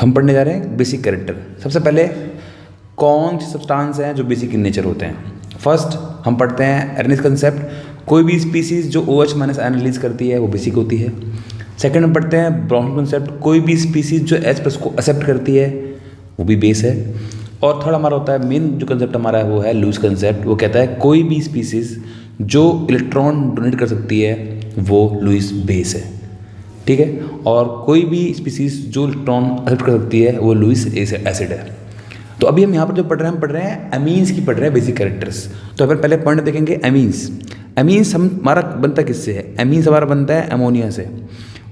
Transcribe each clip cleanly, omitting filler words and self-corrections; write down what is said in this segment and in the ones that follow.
तो हम पढ़ने जा रहे हैं बेसिक कैरेक्टर। सबसे पहले कौन से सब्सटेंस हैं जो बेसिक इन नेचर होते हैं। फर्स्ट हम पढ़ते हैं एरनेस कंसेप्ट, कोई भी स्पीसीज जो OH माइनस आयन रिलीज करती है वो बेसिक होती है। सेकंड हम पढ़ते हैं ब्राउन कंसेप्ट, कोई भी स्पीसीज जो H+ को एक्सेप्ट करती है वो भी बेस है। और थर्ड हमारा होता है मेन जो कंसेप्ट हमारा है वो है लुईस कंसेप्ट, वो कहता है कोई भी स्पीसीज जो इलेक्ट्रॉन डोनेट कर सकती है वो लुईस बेस है, ठीक है। और कोई भी स्पीसीज जो इलेक्ट्रॉन एक्सेप्ट कर सकती है वो लुईस एसिड है। तो अभी हम यहाँ पर जो पढ़ रहे हैं हम पढ़ रहे हैं अमीन्स की, पढ़ रहे हैं बेसिक कैरेक्टर्स। तो अगर पहले पढ़ने देखेंगे अमीन्स। अमीन्स हमारा बनता किससे है? अमीन्स हमारा बनता है अमोनिया से,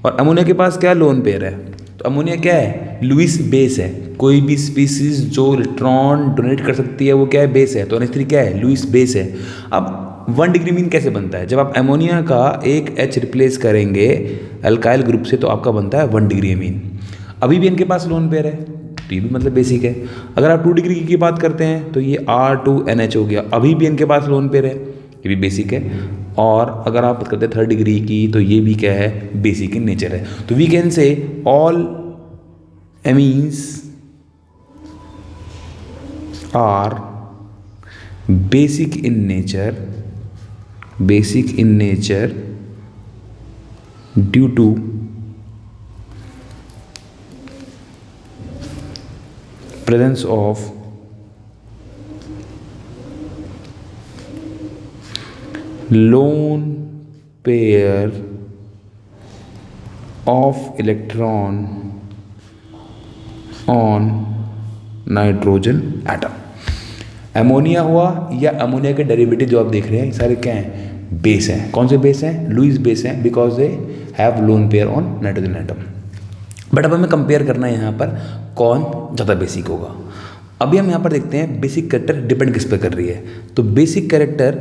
और अमोनिया के पास क्या लोन पेयर है, तो अमोनिया क्या है? लुईस बेस है। कोई भी स्पीसीज जो इलेक्ट्रॉन डोनेट कर सकती है वो क्या है? बेस है। तो NH3 क्या है? लुईस बेस है। अब 1 डिग्री मीन कैसे बनता है? जब आप अमोनिया का एक H रिप्लेस करेंगे अल्काइल ग्रुप से तो आपका बनता है 1 डिग्री मीन। अभी भी इनके पास लोन पेयर है तो ये भी मतलब बेसिक है। अगर आप 2 डिग्री की बात करते हैं तो ये R2NH हो गया, अभी भी इनके पास लोन पेयर है, ये भी बेसिक है। और अगर आप बात करते हैं 3rd डिग्री की तो ये भी क्या है? बेसिक इन नेचर है। तो we can say all amines are basic in nature, basic in nature due to presence of lone pair of electron on nitrogen atom. Ammonia हुआ या अमोनिया के डेरिवेटिव जो आप देख रहे हैं ये सारे क्या हैं? बेस हैं। कौन से बेस हैं? लुईस बेस हैं, because they have lone pair on nitrogen atom. But अब हमें कंपेयर करना है यहाँ पर कौन ज़्यादा बेसिक होगा। अभी हम यहाँ पर देखते हैं बेसिक कैरेक्टर डिपेंड किस पे कर रही है। तो बेसिक कैरेक्टर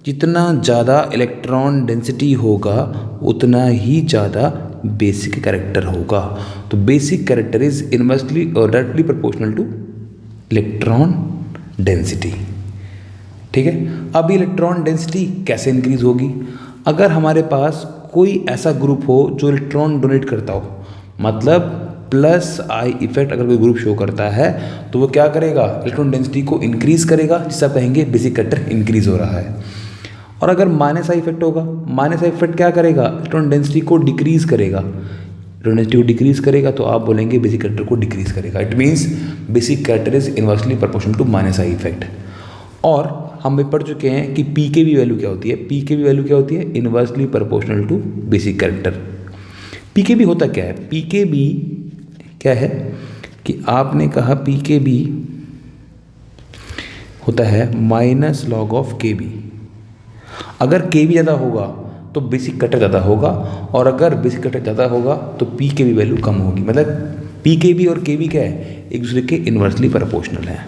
जितना ज़्यादा इलेक्ट्रॉन डेंसिटी होगा उतना ही ज़्यादा बेसिक कैरेक्टर होगा। तो बेसिक कैरेक्टर इज इनवर्सली और directly proportional two electron density, ठीक है। अब इलेक्ट्रॉन डेंसिटी कैसे इंक्रीज होगी? अगर हमारे पास कोई ऐसा ग्रुप हो जो इलेक्ट्रॉन डोनेट करता हो, मतलब +I इफेक्ट अगर कोई ग्रुप शो करता है तो वो क्या करेगा? इलेक्ट्रॉन डेंसिटी को इंक्रीज करेगा, जिससे आप कहेंगे बेसिक कैरेक्टर इंक्रीज हो रहा है। और अगर -I इफेक्ट होगा, -I इफेक्ट क्या करेगा? इलेक्ट्रॉन डेंसिटी को डिक्रीज करेगा। इलेक्ट्रॉन डेंसिटी को डिक्रीज करेगा तो आप बोलेंगे बेसिक कैरेक्टर को डिक्रीज करेगा। It means basic character is inversely proportional to -I effect. और हम भी पढ़ चुके हैं कि PKB वैल्यू क्या होती है। PKB वैल्यू क्या होती है? Inversely proportional to basic character. PKB होता क्या है? PKB क्या है कि आपने कहा PKB होता है -log(KB). अगर KB ज़्यादा होगा तो बेसिक कैरेक्टर ज़्यादा होगा, और अगर बेसिक कैरेक्टर ज़्यादा होगा तो PKB वैल्यू कम होगी। मतलब PKB और KB क्या है? एक दूसरे के इनवर्सली प्रोपोर्शनल है,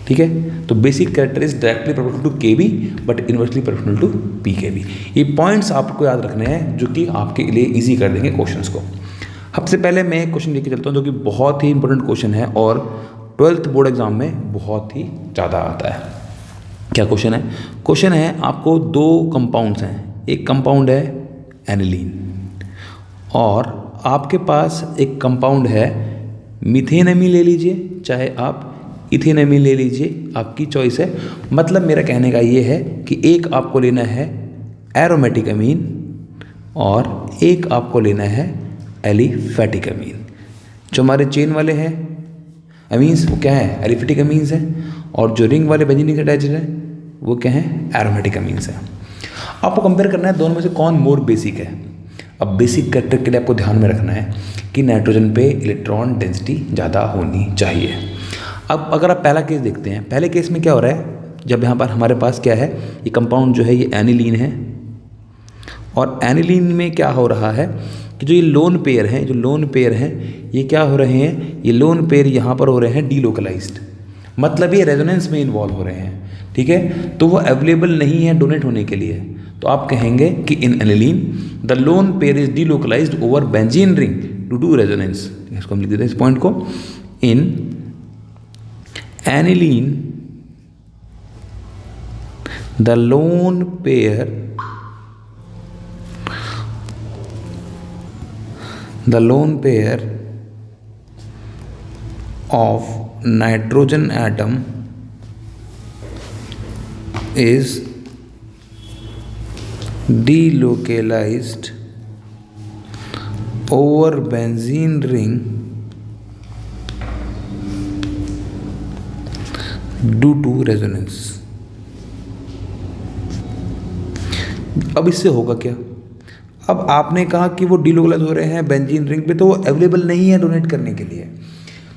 ठीक है। तो basic character is directly proportional to KB but inversely proportional to PKB। ये पॉइंट्स आपको याद रखने हैं जो कि आपके लिए इजी कर देंगे क्वेश्चंस को। सबसे पहले मैं एक क्वेश्चन लेके चलता हूँ जो कि बहुत ही इंपॉर्टेंट क्वेश्चन है और 12th बोर्ड एग्जाम में बहुत ही ज़्यादा आता है। क्या क्वेश्चन है? क्वेश्चन है आपको 2 कंपाउंड्स हैं, एक कंपाउंड है एनिलीन और आपके पास एक कंपाउंड है मीथेनअमीन। ले लीजिए चाहे आप इथेनअमीन ले लीजिए, आपकी चॉइस है। मतलब मेरा कहने का ये है कि एक आपको लेना है एरोमेटिक अमीन और एक आपको लेना है एलिफेटिक अमीन। जो हमारे चेन वाले हैं अमीन्स वो क्या है? एलिफेटिक अमीन्स हैं, और जो रिंग वाले बेंजीन के अटैच्ड हैं वो क्या है? एरोमेटिक अमीन्स हैं। आपको कंपेयर करना है दोनों में से कौन मोर बेसिक है। अब बेसिक कैरेक्टर के लिए आपको ध्यान में रखना है कि नाइट्रोजन पे इलेक्ट्रॉन डेंसिटी ज़्यादा होनी चाहिए। अब अगर आप पहला केस देखते हैं, पहले केस में क्या हो रहा है? जब यहाँ पर हमारे पास क्या है? ये कंपाउंड जो है ये एनिलीन है, और एनिलीन में क्या हो रहा है कि जो ये लोन पेयर हैं, जो लोन पेयर हैं ये क्या हो रहे हैं? ये लोन पेयर यहाँ पर हो रहे हैं डीलोकलाइज्ड, मतलब ये रेजोनेंस में इन्वॉल्व हो रहे हैं, ठीक है। तो वो अवेलेबल नहीं है डोनेट होने के लिए। तो आप कहेंगे कि in aniline the lone pair is delocalised over benzene ring due to resonance. इसको हम लिख देते हैं इस पॉइंट को। In aniline the lone pair of nitrogen atom is delocalized over benzene ring due to resonance। अब इससे होगा क्या? अब आपने कहा कि वो डिलोकलाइज हो रहे हैं बेंजीन रिंग पे, तो वो अवेलेबल नहीं है डोनेट करने के लिए।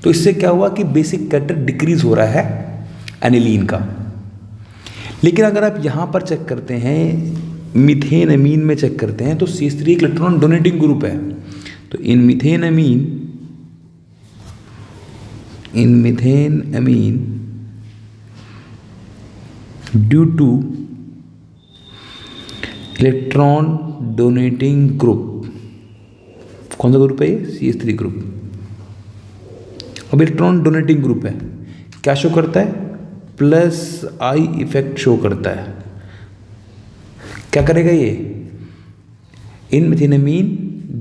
तो इससे क्या हुआ कि बेसिक कैरेक्टर डिक्रीज हो रहा है एनिलीन का। लेकिन अगर आप यहाँ पर चेक करते हैं, मीथेन अमीन में चेक करते हैं, तो CH3 एक इलेक्ट्रॉन डोनेटिंग ग्रुप है। तो in methanamine due to electron donating group, कौन सा ग्रुप है ये? CH3 group. अब इलेक्ट्रॉन डोनेटिंग ग्रुप है, क्या शो करता है? प्लस आई इफेक्ट शो करता है। क्या करेगा ये? In methanamine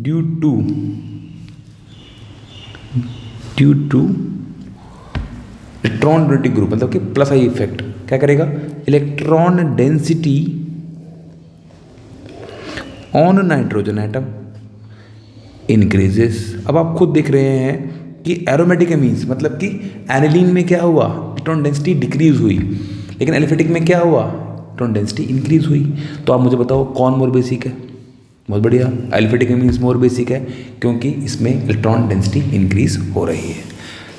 due to electron donating group, मतलब कि प्लस आई इफेक्ट क्या करेगा? Electron density on nitrogen atom increases. अब आप खुद देख रहे हैं कि एरोमेटिक एमीन्स, मतलब कि एनिलीन में क्या हुआ? इलेक्ट्रॉन डेंसिटी डिक्रीज हुई, लेकिन एलिफेटिक में क्या हुआ? इलेक्ट्रॉन डेंसिटी इंक्रीज हुई। तो आप मुझे बताओ कौन मोर बेसिक है? बहुत बढ़िया, एलिफेटिक एमीन्स मोर बेसिक है, क्योंकि इसमें इलेक्ट्रॉन डेंसिटी इंक्रीज हो रही है।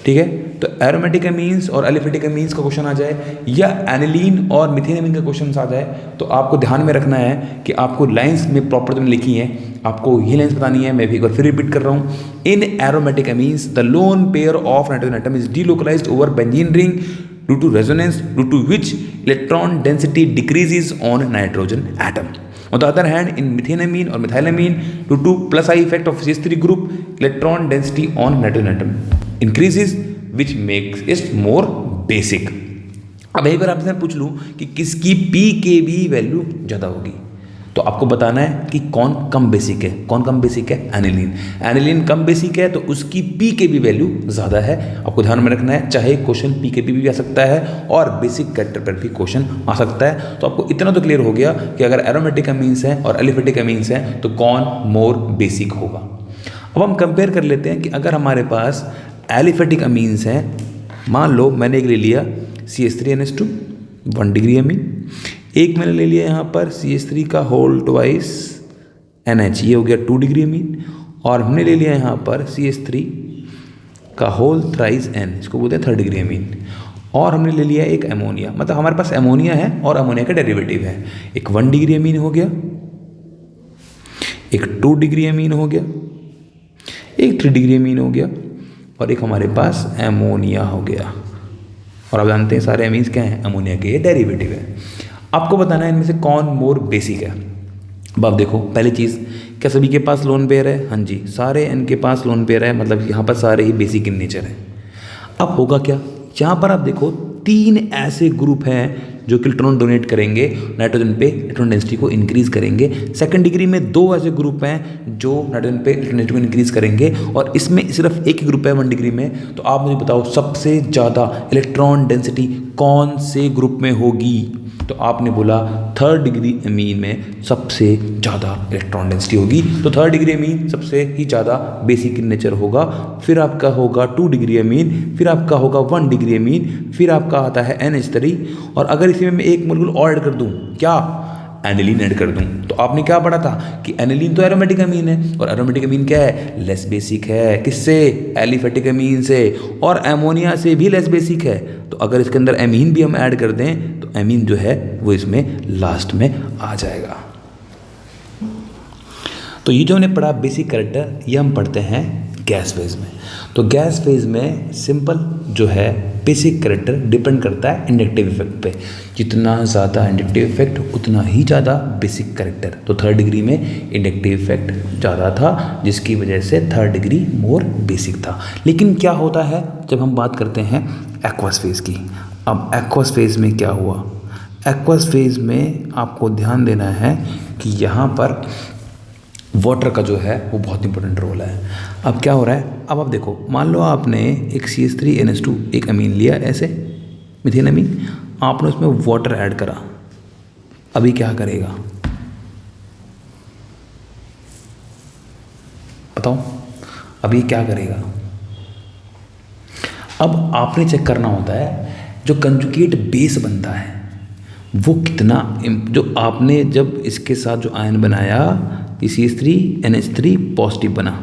ठीक है, तो एरोमेटिक एमीन्स और एलिफेटिक एमीन्स का क्वेश्चन आ जाए, या एनिलीन और मिथेन एमीन का क्वेश्चन आ जाए, तो आपको ध्यान में रखना है कि आपको लाइंस में प्रॉपर तुमने लिखी हैं, आपको ये लाइंस बतानी है। मैं भी एक बार फिर रिपीट कर रहा हूँ। In aromatic amines the lone pair of nitrogen atom is delocalised over benzene ring due to resonance, due to which electron density decreases on nitrogen atom. On the other hand, in methenamine or methylamine, due to plus I effect of CH3 group, electron density on nitrogen atom increases, which makes it more basic। अब एक बार आपसे पूछ लूँ कि किसकी pKb value ज़्यादा होगी, तो आपको बताना है कि कौन कम बेसिक है। कौन कम बेसिक है? एनिलीन। एनिलीन कम बेसिक है तो उसकी pKb वैल्यू ज़्यादा है। आपको ध्यान में रखना है, चाहे क्वेश्चन pKb भी आ सकता है और बेसिक कैरेक्टर पर भी क्वेश्चन आ सकता है। तो आपको इतना तो क्लियर हो गया कि अगर एरोमेटिक अमीन्स हैं और एलिफेटिक अमीन्स हैं तो कौन मोर बेसिक होगा। अब हम कंपेयर कर लेते हैं कि अगर हमारे पास एलिफेटिक अमीन्स हैं, मान लो मैंने एक ले लिया CH3NH2 1 डिग्री अमीन, एक मैंने ले लिया यहाँ पर CH3 का होल ट्वाइस NH, ये हो गया 2 डिग्री अमीन, और हमने ले लिया यहाँ पर CH3 का होल थ्राइस N, इसको बोलते हैं 3rd डिग्री अमीन, और हमने ले लिया एक अमोनिया, मतलब हमारे पास अमोनिया है और अमोनिया का डेरिवेटिव है। एक 1 डिग्री अमीन हो गया, एक 2 डिग्री अमीन हो गया, एक 3 डिग्री अमीन हो गया, और एक हमारे पास अमोनिया हो गया। और आप जानते हैं सारे अमीन्स क्या हैं? अमोनिया के डेरिवेटिव है। आपको बताना है इनमें से कौन मोर बेसिक है। अब आप देखो, पहली चीज़, क्या सभी के पास लोन पेयर है? हाँ जी, सारे एन के पास लोन पेयर है, मतलब यहाँ पर सारे ही बेसिक इन नेचर है। अब होगा क्या? यहाँ पर आप देखो 3 ऐसे ग्रुप हैं जो कि इलेक्ट्रॉन डोनेट करेंगे नाइट्रोजन पे, इलेक्ट्रॉन डेंसिटी को इंक्रीज करेंगे। 2nd डिग्री में 2 ऐसे ग्रुप हैं जो नाइट्रोजन पे इलेक्ट्रॉन डेंसिटी को इंक्रीज करेंगे, और इसमें सिर्फ एक ही ग्रुप है 1 डिग्री में। तो आप मुझे बताओ सबसे ज़्यादा इलेक्ट्रॉन डेंसिटी कौन से ग्रुप में होगी? तो आपने बोला 3rd डिग्री अमीन में सबसे ज़्यादा इलेक्ट्रॉन डेंसिटी होगी। तो 3rd डिग्री अमीन सबसे ही ज़्यादा बेसिक इन नेचर होगा, फिर आपका होगा 2 डिग्री अमीन, फिर आपका होगा 1 डिग्री अमीन, फिर आपका आता है NH3। और अगर इसी में मैं एक मोलेक्युल और ऐड कर दूँ, क्या? एनिलीन ऐड कर दूं, तो आपने क्या पढ़ा था कि एनिलीन तो एरोमेटिक अमीन है, और एरोमेटिक अमीन क्या है? लेस बेसिक है। किससे? एलिफेटिक अमीन से, और अमोनिया से भी लेस बेसिक है। तो अगर इसके अंदर अमीन भी हम ऐड कर दें तो अमीन जो है वो इसमें लास्ट में आ जाएगा। तो ये जो हमने पढ़ा बेसिक कैरेक्टर, ये हम पढ़ते हैं गैस फेज में। तो गैस फेज में सिंपल जो है बेसिक कैरेक्टर डिपेंड करता है इंडक्टिव इफेक्ट पे। जितना ज़्यादा इंडक्टिव इफेक्ट उतना ही ज़्यादा बेसिक कैरेक्टर। तो 3rd डिग्री में इंडक्टिव इफेक्ट ज़्यादा था, जिसकी वजह से 3rd डिग्री मोर बेसिक था। लेकिन क्या होता है जब हम बात करते हैं एक्वस फेज की? अब एक्वस फेज में क्या हुआ? एक्वस फेज में आपको ध्यान देना है कि यहाँ पर वाटर का जो है वो बहुत इंपॉर्टेंट रोल है। अब क्या हो रहा है, अब आप देखो, मान लो आपने एक CH3NH2 एक अमीन लिया ऐसे, मिथेन अमीन, आपने उसमें वाटर ऐड करा, अभी क्या करेगा बताओ, अभी क्या करेगा? अब आपने चेक करना होता है जो कंजुगेट बेस बनता है वो कितना, जो आपने जब इसके साथ जो आयन बनाया CH3NH3 पॉजिटिव बना,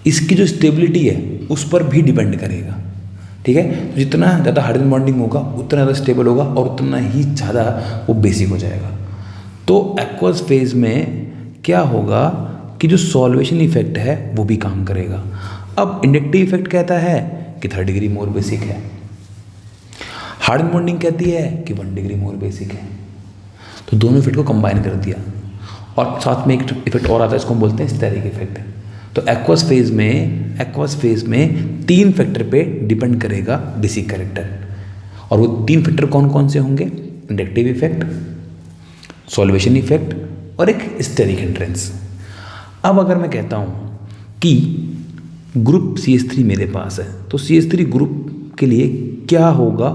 इसकी जो स्टेबिलिटी है उस पर भी डिपेंड करेगा। ठीक है, तो जितना ज़्यादा हाइड्रोजन बॉन्डिंग होगा उतना ज़्यादा स्टेबल होगा और उतना ही ज़्यादा वो बेसिक हो जाएगा। तो एक्वस फेज में क्या होगा कि जो सॉल्वेशन इफेक्ट है वो भी काम करेगा। अब इंडक्टिव इफेक्ट कहता है कि 3rd डिग्री मोर बेसिक है, हार्डन बॉन्डिंग कहती है कि 1 डिग्री मोर बेसिक है। तो दोनों इफेक्ट को कंबाइन कर दिया और साथ में एक इफेक्ट और आता है, इसको हम बोलते हैं स्टेरिक इफेक्ट। तो एक्वस फेज में 3 फैक्टर पे डिपेंड करेगा बेसिक कैरेक्टर, और वो 3 फैक्टर कौन कौन से होंगे? इंडक्टिव इफेक्ट, सॉल्वेशन इफेक्ट और एक स्टेरिक एंट्रेंस। अब अगर मैं कहता हूँ कि ग्रुप CH3 मेरे पास है, तो CH3 ग्रुप के लिए क्या होगा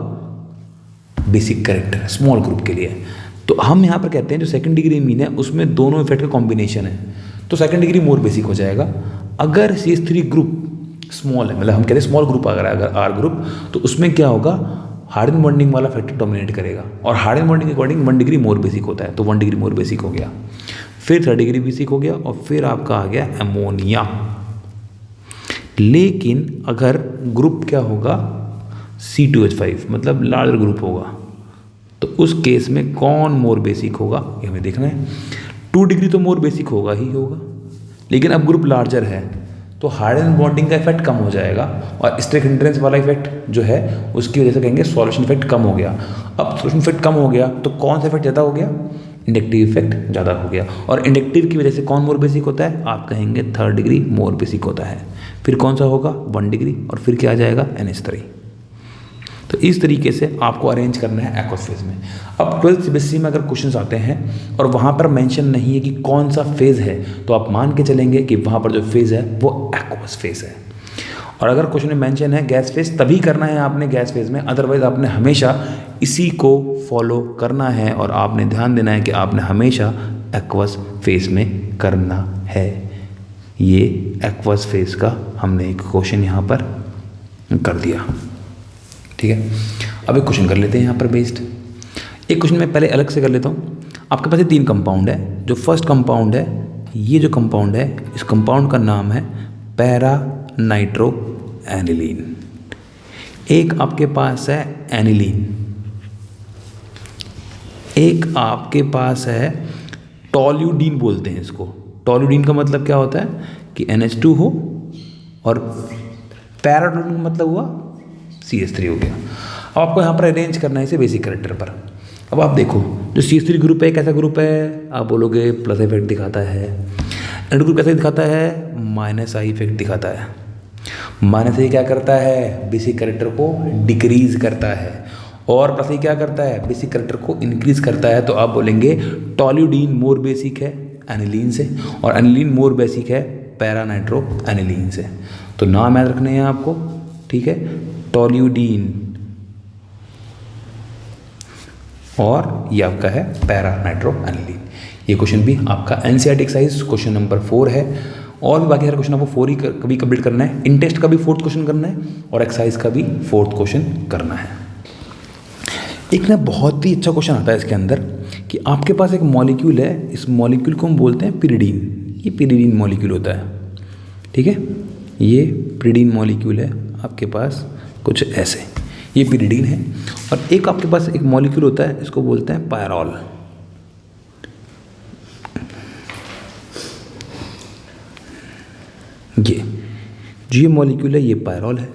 बेसिक कैरेक्टर स्मॉल ग्रुप के लिए? तो हम यहाँ पर कहते हैं जो 2nd डिग्री मीन है उसमें दोनों इफेक्ट का कॉम्बिनेशन है, तो 2nd डिग्री मोर बेसिक हो जाएगा। अगर CH3 ग्रुप स्मॉल है, मतलब हम कहते हैं स्मॉल ग्रुप अगर R ग्रुप, तो उसमें क्या होगा, हार्डन बॉन्डिंग वाला फैक्टर डोमिनेट करेगा, और हार्डन बॉन्डिंग के अकॉर्डिंग 1 डिग्री मोर बेसिक होता है, तो 1 डिग्री मोर बेसिक हो गया, फिर 3rd डिग्री बेसिक हो गया, और फिर आपका आ गया अमोनिया। लेकिन अगर ग्रुप क्या होगा C2H5, मतलब लार्जर ग्रुप होगा, तो उस केस में कौन मोर बेसिक होगा ये हमें देखना है। 2 डिग्री तो मोर बेसिक होगा ही होगा, लेकिन अब ग्रुप लार्जर है तो हार्डन बॉन्डिंग का इफेक्ट कम हो जाएगा, और स्टेरिक एंट्रेंस वाला इफेक्ट जो है उसकी वजह से कहेंगे सॉल्यूशन इफेक्ट कम हो गया। अब सॉल्यूशन इफेक्ट कम हो गया तो कौन सा इफेक्ट ज़्यादा हो गया? इंडक्टिव इफेक्ट ज़्यादा हो गया, और इंडक्टिव की वजह से कौन मोर बेसिक होता है? आप कहेंगे 3rd डिग्री मोर बेसिक होता है। फिर कौन सा होगा? 1 डिग्री, और फिर क्या आ जाएगा? NH3। तो इस तरीके से आपको अरेंज करना है एक्वस फेज में। अब 12th CBSE में अगर क्वेश्चंस आते हैं और वहाँ पर मेंशन नहीं है कि कौन सा फेज है, तो आप मान के चलेंगे कि वहाँ पर जो फेज है वो एक्वस फेज है। और अगर क्वेश्चन में मेंशन है गैस फेज, तभी करना है आपने गैस फेज में, अदरवाइज आपने हमेशा इसी को फॉलो करना है, और आपने ध्यान देना है कि आपने हमेशा एक्वस फेज में करना है। ये एक्वस फेज का हमने एक क्वेश्चन यहाँ पर कर दिया। ठीक है, अब एक क्वेश्चन कर लेते हैं यहाँ पर बेस्ड। एक क्वेश्चन मैं पहले अलग से कर लेता हूँ। आपके पास ये 3 कंपाउंड है। जो फर्स्ट कंपाउंड है, ये जो कंपाउंड है, इस कंपाउंड का नाम है पैरा नाइट्रो एनिलीन। एक आपके पास है एनिलीन, एक आपके पास है टॉल्यूडीन बोलते हैं इसको। टॉल्यूडीन का मतलब क्या होता है कि NH2 हो, और पैराटोल्यूडीन का मतलब हुआ CH3 हो गया। अब आपको यहाँ पर अरेंज करना है इसे बेसिक कैरेक्टर पर। अब आप देखो जो CH3 ग्रुप है कैसा ग्रुप है? आप बोलोगे प्लस इफेक्ट दिखाता है। NH2 ग्रुप कैसा दिखाता है? -I इफेक्ट दिखाता है। -I क्या करता है? बेसिक कैरेक्टर को डिक्रीज करता है, और प्लस I क्या करता है? बेसिक कैरेक्टर को इंक्रीज करता है। तो आप बोलेंगे टॉल्यूडीन मोर बेसिक है एनिलीन से, और एनिलीन मोर बेसिक है पैरा नाइट्रो एनिलीन से। तो नाम याद रखने हैं आपको, ठीक है, टॉल्यूडीन, और ये आपका है पैरा नाइट्रो एनिलीन। ये क्वेश्चन भी आपका NCERT एक्सरसाइज क्वेश्चन नंबर 4 है, और भी बाकी हर क्वेश्चन आपको 4 ही कभी कंप्लीट करना है। इन टेस्ट का भी 4th क्वेश्चन करना है, और एक्सरसाइज का भी 4th क्वेश्चन करना है। एक ना बहुत ही अच्छा क्वेश्चन आता है इसके अंदर कि आपके पास एक मॉलिक्यूल है, इस मॉलिक्यूल को हम बोलते हैं पिरिडीन। ये पिरिडीन मॉलिक्यूल होता है, ठीक है, ये पिरिडीन मॉलिक्यूल है आपके पास कुछ ऐसे, ये पिरिडीन है। और एक आपके पास एक मॉलिक्यूल होता है, इसको बोलते हैं पायरॉल। ये जो ये मॉलिक्यूल है ये पायरॉल है।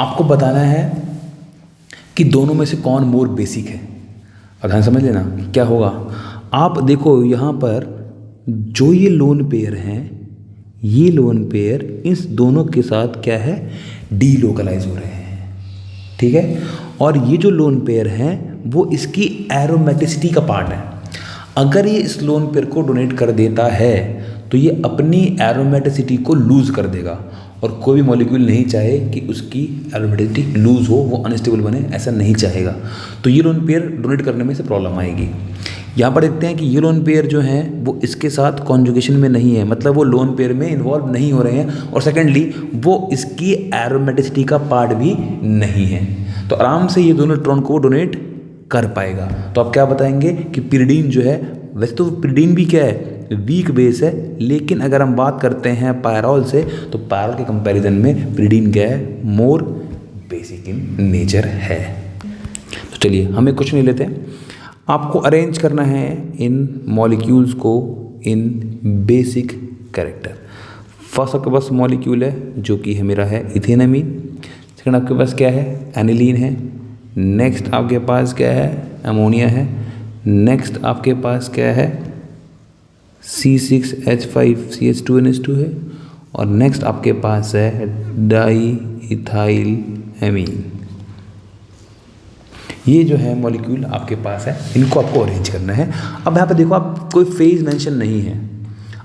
आपको बताना है कि दोनों में से कौन मोर बेसिक है। और ध्यान समझ लेना क्या होगा। आप देखो यहाँ पर जो ये लोन पेयर हैं, ये लोन पेयर इस दोनों के साथ क्या है, डीलोकलाइज हो रहे हैं, ठीक है। और ये जो लोन पेयर हैं वो इसकी एरोमेटिसिटी का पार्ट है। अगर ये इस लोन पेयर को डोनेट कर देता है तो ये अपनी एरोमेटिसिटी को लूज़ कर देगा, और कोई भी मॉलिक्यूल नहीं चाहे कि उसकी एरोमेटिसिटी लूज़ हो, वो अनस्टेबल बने, ऐसा नहीं चाहेगा। तो ये लोन पेयर डोनेट करने में से प्रॉब्लम आएगी। यहाँ पर देखते हैं कि ये लोन पेयर जो हैं वो इसके साथ कॉन्जुगेशन में नहीं है, मतलब वो लोन पेयर में इन्वॉल्व नहीं हो रहे हैं, और सेकेंडली वो इसकी एरोमेटिसिटी का पार्ट भी नहीं है, तो आराम से ये दोनों इलेक्ट्रॉन को डोनेट कर पाएगा। तो आप क्या बताएंगे कि पिरिडीन जो है, वैसे तो पिरिडीन भी क्या है, वीक बेस है, लेकिन अगर हम बात करते हैं पायरॉल से, तो पायरॉल के कंपैरिजन में पिरिडीन क्या है, मोर बेसिक इन नेचर है। तो चलिए हम एक क्वेश्चन ले लेते हैं। आपको अरेंज करना है इन मॉलिक्यूल्स को इन बेसिक कैरेक्टर। फर्स्ट आपके पास मॉलिक्यूल है जो कि है मेरा है इथेनामीन, सेकंड आपके पास क्या है, एनिलीन है, नेक्स्ट आपके पास क्या है, अमोनिया है, नेक्स्ट आपके पास क्या है, C6H5CH2NH2 है, और नेक्स्ट आपके पास है डाई इथाइल एमीन। ये जो है मॉलिक्यूल आपके पास है, इनको आपको अरेंज करना है। अब यहाँ पे देखो, आप कोई फेज मेंशन नहीं है।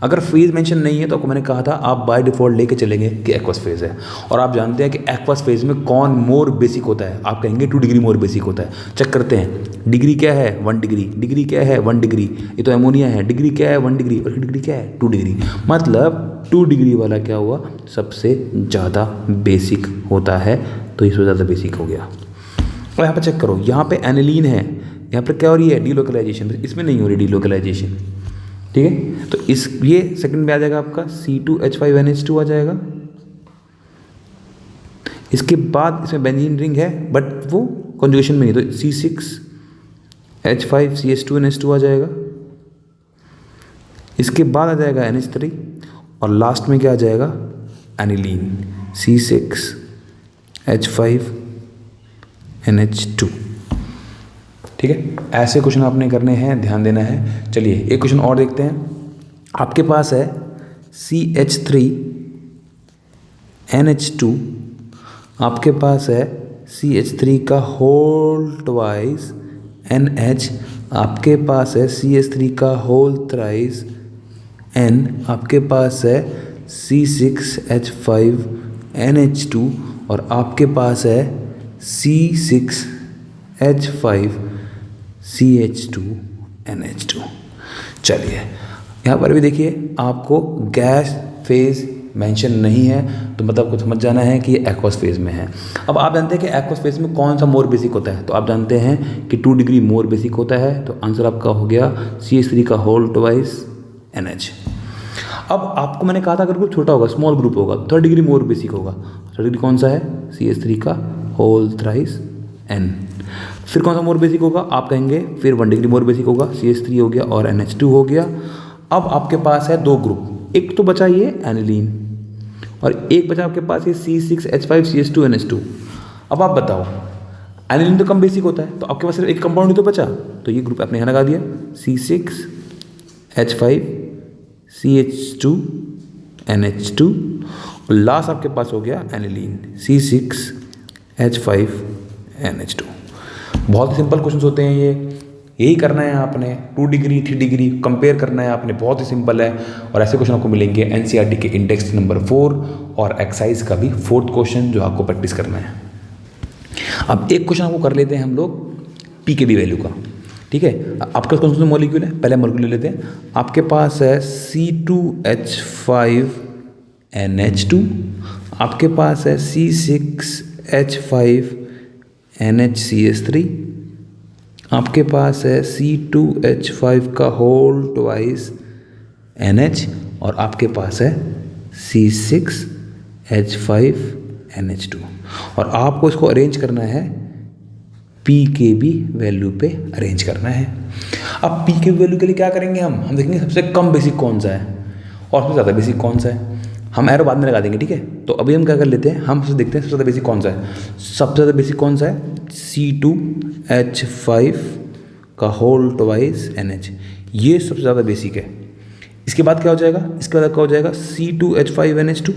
अगर फेज मेंशन नहीं है तो आपको मैंने कहा था आप बाय डिफ़ॉल्ट लेके चलेंगे कि एक्वस फेज है, और आप जानते हैं कि एक्वस फेज में कौन मोर बेसिक होता है, आप कहेंगे 2 डिग्री मोर बेसिक होता है। चेक करते हैं, डिग्री क्या है 1 डिग्री, डिग्री क्या है 1 डिग्री, ये तो एमोनिया है, डिग्री क्या है 1 डिग्री, और डिग्री क्या है 2 डिग्री, मतलब 2 डिग्री वाला क्या हुआ, सबसे ज़्यादा बेसिक होता है, तो इससे ज़्यादा बेसिक हो गया। और यहाँ पर चेक करो, यहाँ पे एनिलीन है, यहाँ पर क्या हो रही है, डीलोकलाइजेशन, इसमें नहीं हो रही डीलोकलाइजेशन, ठीक है। तो इस ये सेकंड में आ जाएगा आपका C2H5NH2 आ जाएगा। इसके बाद इसमें बेंजीन रिंग है बट वो कॉन्जुगेशन में नहीं, तो C6H5CH2NH2 आ जाएगा। इसके बाद आ जाएगा NH3, और लास्ट में क्या आ जाएगा, एनिलीन C6H5NH2, ठीक है। ऐसे क्वेश्चन आपने करने हैं, ध्यान देना है। चलिए एक क्वेश्चन और देखते हैं। आपके पास है CH3NH2, आपके पास है CH3 का होल ट्वाइस NH, आपके पास है CH3 का होल थ्राइस N, आपके पास है C6H5NH2, और आपके पास है C6H5CH2NH2। चलिए यहाँ पर भी देखिए, आपको गैस फेज मेंशन नहीं है, तो मतलब आपको समझ जाना है कि ये एक्वस फेज में है। अब आप जानते हैं कि एक्वस फेज में कौन सा मोर बेसिक होता है, तो आप जानते हैं कि 2 डिग्री मोर बेसिक होता है, तो आंसर आपका हो गया CH3 का होल ट्वाइस NH। अब आपको मैंने कहा था अगर ग्रुप छोटा होगा, स्मॉल ग्रुप होगा, 3rd डिग्री मोर बेसिक होगा। 3rd डिग्री कौन सा है, CH3 का होल थ्राइस N। फिर कौन सा मोर बेसिक होगा, आप कहेंगे फिर 1 डिग्री मोर बेसिक होगा, CH3 हो गया और NH2 हो गया। अब आपके पास है 2 ग्रुप, एक तो बचा ये एनिलीन, और एक बचा आपके पास ये C6H5CH2NH2। अब आप बताओ, एनिलीन तो कम बेसिक होता है, तो आपके पास सिर्फ एक कंपाउंड ही तो बचा, तो ये ग्रुप आपने यहाँ लगा दिया C6H5CH2NH2, और लास्ट आपके पास हो गया एनिलीन C6H5NH2। बहुत ही सिंपल क्वेश्चन होते हैं ये, यही करना है आपने, 2 डिग्री 3 डिग्री कंपेयर करना है आपने, बहुत ही सिंपल है। और ऐसे क्वेश्चन आपको मिलेंगे NCERT के इंडेक्स नंबर 4 और एक्सरसाइज का भी 4th क्वेश्चन जो आपको प्रैक्टिस करना है। अब एक क्वेश्चन आपको कर लेते हैं हम लोग PKB वैल्यू का, ठीक है। आपका कौन सा मॉलिक्यूल है, पहले मॉलिक्यूल ले लेते हैं। आपके पास है C2H5NH2, आपके पास है C6H5NHCH3, आपके पास है C2H5 का होल ट्वाइस NH, और आपके पास है C6H5NH2, और आपको इसको अरेंज करना है PKB वैल्यू पे अरेंज करना है। अब PKB वैल्यू के लिए क्या करेंगे, हम देखेंगे सबसे कम बेसिक कौन सा है और सबसे ज़्यादा बेसिक कौन सा है। हम एरो बाद में लगा देंगे, ठीक है। तो अभी हम क्या कर लेते हैं, हम सबसे देखते हैं सबसे ज़्यादा बेसिक कौन सा है। सबसे ज़्यादा बेसिक कौन सा है, C2H5 का होल ट्वाइस NH, ये सबसे ज़्यादा बेसिक है। इसके बाद क्या हो जाएगा, इसके बाद क्या हो जाएगा C2H5NH2,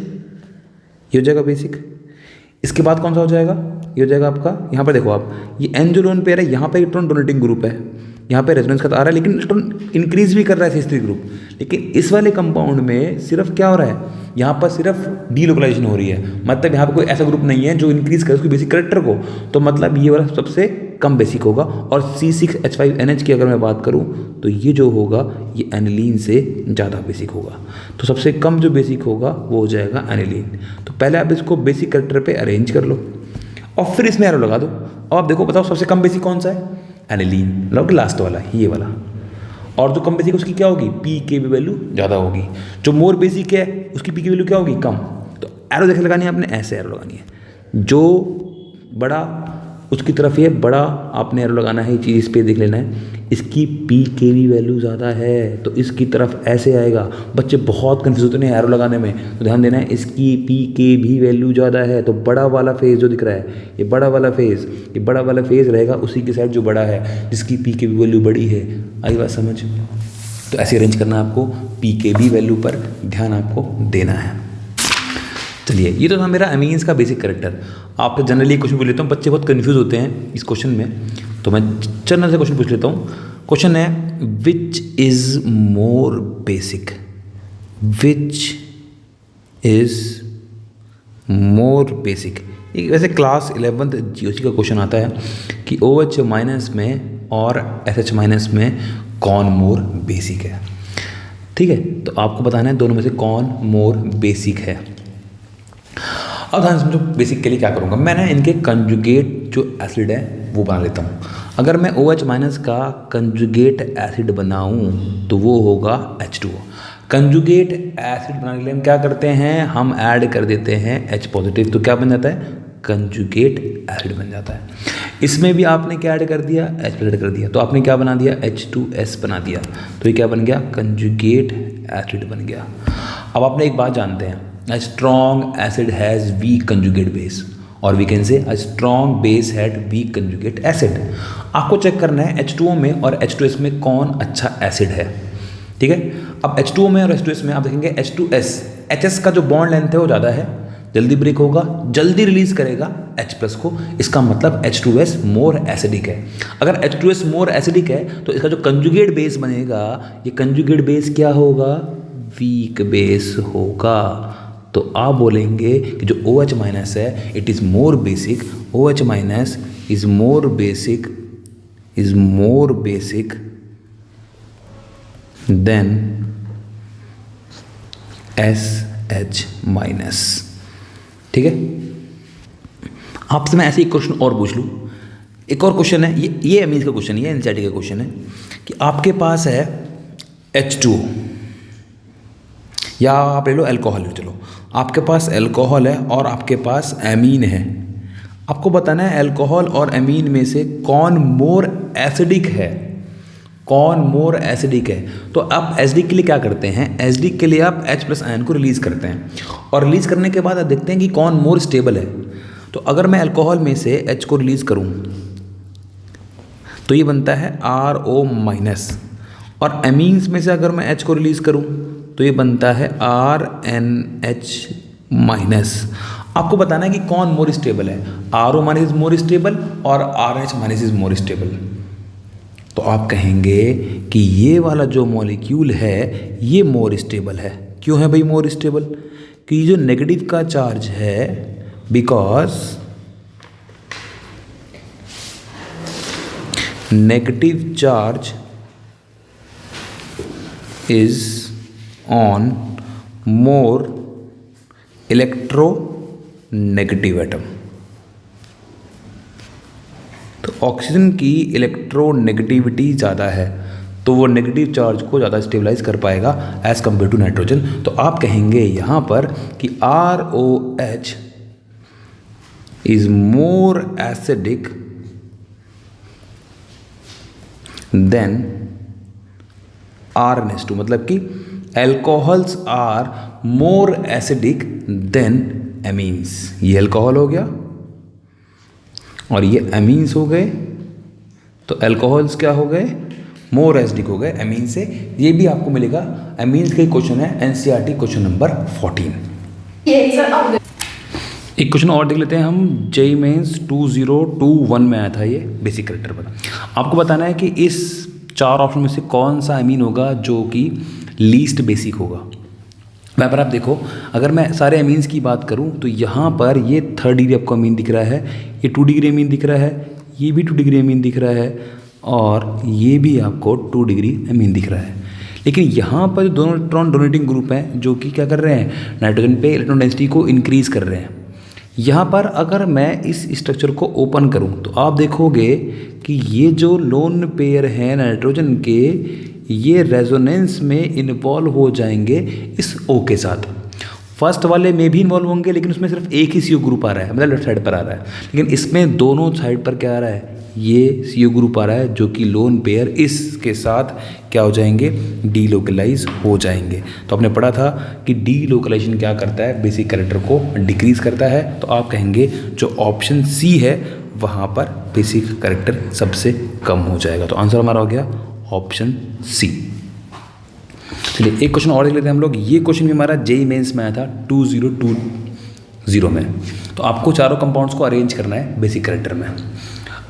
ये हो जाएगा बेसिक। इसके बाद कौन सा हो जाएगा ये हो जाएगा आपका, यहाँ पर देखो आप, ये एन जो लोन पेयर है, यहाँ पर इलेक्ट्रॉन डोनेटिंग ग्रुप है, यहाँ पे रेजोनेंस का तो आ रहा है, लेकिन इलेक्ट्रॉन इंक्रीज भी कर रहा है C3 ग्रुप। लेकिन इस वाले कंपाउंड में सिर्फ क्या हो रहा है, यहाँ पर सिर्फ डीलोकलाइजेशन हो रही है, मतलब यहाँ पे कोई ऐसा ग्रुप नहीं है जो इंक्रीज करे उसके बेसिक कैरेक्टर को, तो मतलब ये वाला सबसे कम बेसिक होगा। और C6H5NH की अगर मैं बात करूँ तो ये जो होगा ये एनिलीन से ज़्यादा बेसिक होगा, तो सबसे कम जो बेसिक होगा वो हो जाएगा एनिलीन। तो पहले आप इसको बेसिक कैरेक्टर पे अरेंज कर लो और फिर इसमें एरो लगा दो। अब आप देखो, बताओ सबसे कम बेसिक कौन सा है, एनिलीन, मतलब लास्ट वाला ये वाला। और जो कम बेसिक उसकी क्या होगी, पी के भी वैल्यू ज़्यादा होगी। जो मोर बेसिक है उसकी पी की वैल्यू क्या होगी, कम। तो एरो देख लगानी है आपने, ऐसे एरो लगानी है, जो बड़ा उसकी तरफ ये बड़ा आपने एरो लगाना है, ये चीज़ इस पर देख लेना है, इसकी पी के भी वैल्यू ज़्यादा है तो इसकी तरफ ऐसे आएगा। बच्चे बहुत कन्फ्यूज होते हैं एरो लगाने में, तो ध्यान देना है, इसकी पी के भी वैल्यू ज़्यादा है तो बड़ा वाला फेज जो दिख रहा है, ये बड़ा वाला फेज, ये बड़ा वाला फेज रहेगा उसी के साइड जो बड़ा है, जिसकी पी के भी वैल्यू बड़ी है। आई बात समझ? तो ऐसे अरेंज करना आपको, पी के भी वैल्यू पर ध्यान आपको देना है। चलिए, ये तो था मेरा अमीन्स का बेसिक कैरेक्टर। आपसे जनरली क्वेश्चन पूछ लेता हूँ, बच्चे बहुत कंफ्यूज होते हैं इस क्वेश्चन में, तो मैं जनरल से क्वेश्चन पूछ लेता हूँ। क्वेश्चन है, which is more basic, which is more basic. ये वैसे क्लास 11th GOC का क्वेश्चन आता है कि OH माइनस में और SH माइनस में कौन मोर बेसिक है। ठीक है, तो आपको बताना है दोनों में से कौन मोर बेसिक है। अब ध्यान समझो, बेसिक के लिए क्या करूँगा मैं ना, इनके कंजुगेट जो एसिड है वो बना लेता हूँ। अगर मैं OH माइनस का कंजुगेट एसिड बनाऊँ तो वो होगा H2O। कंजुगेट एसिड बनाने के लिए हम क्या करते हैं, हम ऐड कर देते हैं H पॉजिटिव, तो क्या बन जाता है, कंजुगेट एसिड बन जाता है। इसमें भी आपने क्या ऐड कर दिया, H ऐड कर दिया, तो आपने क्या बना दिया, H2S बना दिया, तो ये क्या बन गया, कंजुगेट एसिड बन गया। अब आपने एक बात जानते हैं, A strong acid has weak conjugate base, और we can say a strong base had weak conjugate acid। आपको चेक करना है H2O में और H2S में कौन अच्छा एसिड है। ठीक है, अब H2O में और H2S में आप देखेंगे H2S, HS का जो बॉन्ड लेंथ है वो ज़्यादा है, जल्दी ब्रेक होगा, जल्दी रिलीज करेगा H प्लस को, इसका मतलब H2S मोर एसिडिक है। अगर H2S मोर एसिडिक है तो इसका जो कंजुगेट बेस बनेगा, ये कंजुगेट बेस क्या होगा, वीक बेस होगा। तो आप बोलेंगे कि जो OH माइनस है it is more basic, OH minus is more basic, is more basic than SH minus. ठीक है, आपसे मैं ऐसे एक क्वेश्चन और पूछ लूँ। एक और क्वेश्चन है, ये अमीन्स का क्वेश्चन, ये NCERT का क्वेश्चन है कि आपके पास है H2O, या आप ले लो अल्कोहल, चलो आपके पास अल्कोहल है और आपके पास एमीन है। आपको बताना है अल्कोहल और एमीन में से कौन मोर एसिडिक है, कौन मोर एसिडिक है। तो आप एसिडिक के लिए क्या करते हैं, एसिडिक के लिए आप H प्लस आयन को रिलीज़ करते हैं और रिलीज़ करने के बाद आप देखते हैं कि कौन मोर स्टेबल है। तो अगर मैं अल्कोहल में से H को रिलीज़ करूँ तो ये बनता है RO माइनस, और एमीन्स में से अगर मैं H को रिलीज़ करूँ तो ये बनता है RNH माइनस। आपको बताना है कि कौन मोर स्टेबल है, RO minus is more stable और RH minus is more stable. तो आप कहेंगे कि ये वाला जो मॉलिक्यूल है ये मोर स्टेबल है। क्यों है भाई मोर स्टेबल, कि जो नेगेटिव का चार्ज है, because negative charge is on more electronegative atom. तो ऑक्सीजन की इलेक्ट्रोनेगेटिविटी ज़्यादा है तो वो नेगेटिव चार्ज को ज़्यादा स्टेबलाइज कर पाएगा एज़ कम्पेयर टू नाइट्रोजन। तो आप कहेंगे यहाँ पर कि ROH is more acidic than RNH2, मतलब कि alcohols are more acidic than amines. ये एल्कोहल हो गया और ये एमीन्स हो गए, तो एल्कोहल्स क्या हो गए, मोर एसिडिक हो गए एमीन से। ये भी आपको मिलेगा, एमीन्स का क्वेश्चन है NCERT क्वेश्चन नंबर 14। एक क्वेश्चन और देख लेते हैं हम। जेईई मेंस 2021 में आया था ये बेसिक कैरेक्टर पर। आपको बताना है कि इस 4 ऑप्शन में से कौन सा अमीन होगा जो कि लीस्ट बेसिक होगा। वहाँ पर आप देखो, अगर मैं सारे अमीन्स की बात करूँ तो यहाँ पर ये 3rd डिग्री आपको अमीन दिख रहा है, ये 2 डिग्री अमीन दिख रहा है, ये भी 2 डिग्री अमीन दिख रहा है, और ये भी आपको 2 डिग्री अमीन दिख रहा है। लेकिन यहाँ पर जो दोनों इलेक्ट्रॉन डोनेटिंग ग्रुप हैं जो कि क्या कर रहे हैं, नाइट्रोजन पे इलेक्ट्रॉन डेंसिटी को इंक्रीज़ कर रहे हैं। यहाँ पर अगर मैं इस स्ट्रक्चर को ओपन करूँ तो आप देखोगे कि ये जो लोन पेयर हैं नाइट्रोजन के, ये रेजोनेंस में इन्वॉल्व हो जाएंगे इस O के साथ। फर्स्ट वाले में भी इन्वॉल्व होंगे, लेकिन उसमें सिर्फ एक ही CO ग्रुप आ रहा है, मतलब लेफ्ट साइड पर आ रहा है। लेकिन इसमें दोनों साइड पर क्या आ रहा है, ये CO ग्रुप आ रहा है, जो कि लोन पेयर इसके साथ क्या हो जाएंगे, डीलोकलाइज हो जाएंगे। तो आपने पढ़ा था कि डीलोकलाइजेशन क्या करता है, बेसिक कैरेक्टर को डिक्रीज करता है। तो आप कहेंगे जो ऑप्शन C है वहाँ पर बेसिक कैरेक्टर सबसे कम हो जाएगा। तो आंसर हमारा हो गया ऑप्शन C। चलिए एक क्वेश्चन और देख लेते हैं हम लोग। ये क्वेश्चन भी हमारा जेईई मेंस में आया था 2020 में। तो आपको चारों कंपाउंड्स को अरेंज करना है बेसिक कैरेक्टर में।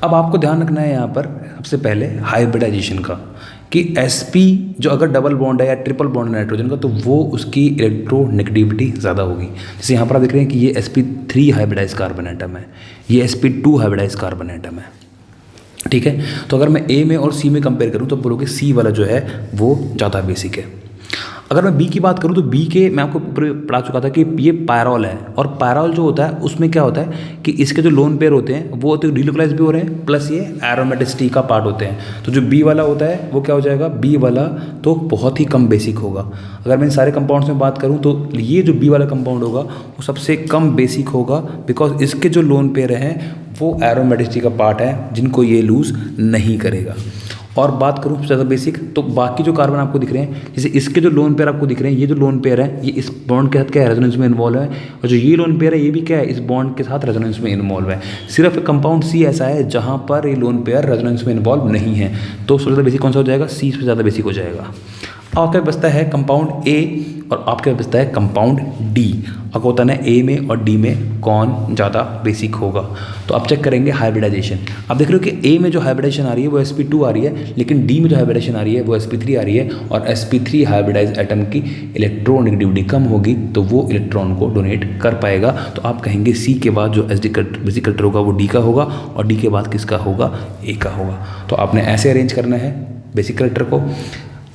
अब आपको ध्यान रखना है यहाँ पर सबसे पहले हाइब्रिडाइजेशन का, कि sp जो अगर डबल बॉन्ड है या ट्रिपल बॉन्ड है नाइट्रोजन का, तो वो उसकी इलेक्ट्रोनेगेटिविटी ज़्यादा होगी। जैसे यहाँ पर आप देख रहे हैं कि ये sp3 हाइब्रिडाइज कार्बन एटम है, ये sp2 हाइब्रिडाइज कार्बन एटम है, ठीक है। तो अगर मैं A में और C में कंपेयर करूँ तो बोलोगे C वाला जो है वो ज़्यादा बेसिक है। अगर मैं B की बात करूँ तो B के मैं आपको पढ़ा चुका था कि ये पायरॉल है, और पायरॉल जो होता है उसमें क्या होता है कि इसके जो लोन पेयर होते हैं वो तो डीलोकलाइज भी हो रहे हैं, प्लस ये एरोमेटिसिटी का पार्ट होते हैं। तो जो B वाला होता है वो क्या हो जाएगा, B वाला तो बहुत ही कम बेसिक होगा। अगर मैं इन सारे कंपाउंड्स में बात करूँ तो ये जो B वाला कंपाउंड होगा वो सबसे कम बेसिक होगा, बिकॉज इसके जो लोन पेयर हैं वो एरोमेटिसिटी का पार्ट है जिनको ये लूज़ नहीं करेगा। और बात करूँ सबसे ज़्यादा बेसिक, तो बाकी जो कार्बन आपको दिख रहे हैं, जैसे इसके जो लोन पेयर आपको दिख रहे हैं, ये जो लोन पेयर है ये इस बॉन्ड के साथ क्या है, रेजोनेंस में इन्वॉल्व है, और जो ये लोन पेयर है ये भी क्या है, इस बॉन्ड के साथ रेजोनेंस में इन्वॉल्व है। सिर्फ कंपाउंड C ऐसा है जहाँ पर ये लोन पेयर रेजोनेंस में इन्वॉल्व नहीं है। तो सबसे ज़्यादा बेसिक कौन सा हो जाएगा, C सबसे ज़्यादा बेसिक हो जाएगा। अब आपके बचता है कंपाउंड A और आपके बचता है कंपाउंड D। आपको होता है A में और D में कौन ज़्यादा बेसिक होगा। तो आप चेक करेंगे हाइब्रिडाइजेशन। आप देख रहे हो कि A में जो हाइब्रिडाइजेशन आ रही है वो sp2 आ रही है, लेकिन D में जो हाइब्रिडाइजेशन आ रही है वो sp3 आ रही है, और sp3 हाइब्रिडाइज एटम की इलेक्ट्रोनेगेटिविटी कम होगी तो वो इलेक्ट्रॉन को डोनेट कर पाएगा। तो आप कहेंगे C के बाद जो बेसिक कैरेक्टर होगा वो D का होगा, और D के बाद किसका होगा, A का होगा। तो आपने ऐसे अरेंज करना है बेसिक कैरेक्टर को।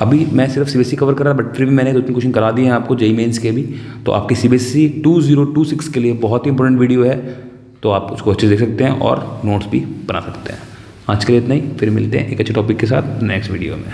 अभी मैं सिर्फ CBSE कवर कर रहा, बट फिर भी मैंने 2-3 क्वेश्चन करा दिए हैं आपको जेईई मेंस के भी। तो आपकी CBSE 2026 के लिए बहुत ही इंपॉर्टेंट वीडियो है, तो आप उसको अच्छे से देख सकते हैं और नोट्स भी बना सकते हैं। आज के लिए इतना ही, फिर मिलते हैं एक अच्छे टॉपिक के साथ नेक्स्ट वीडियो में।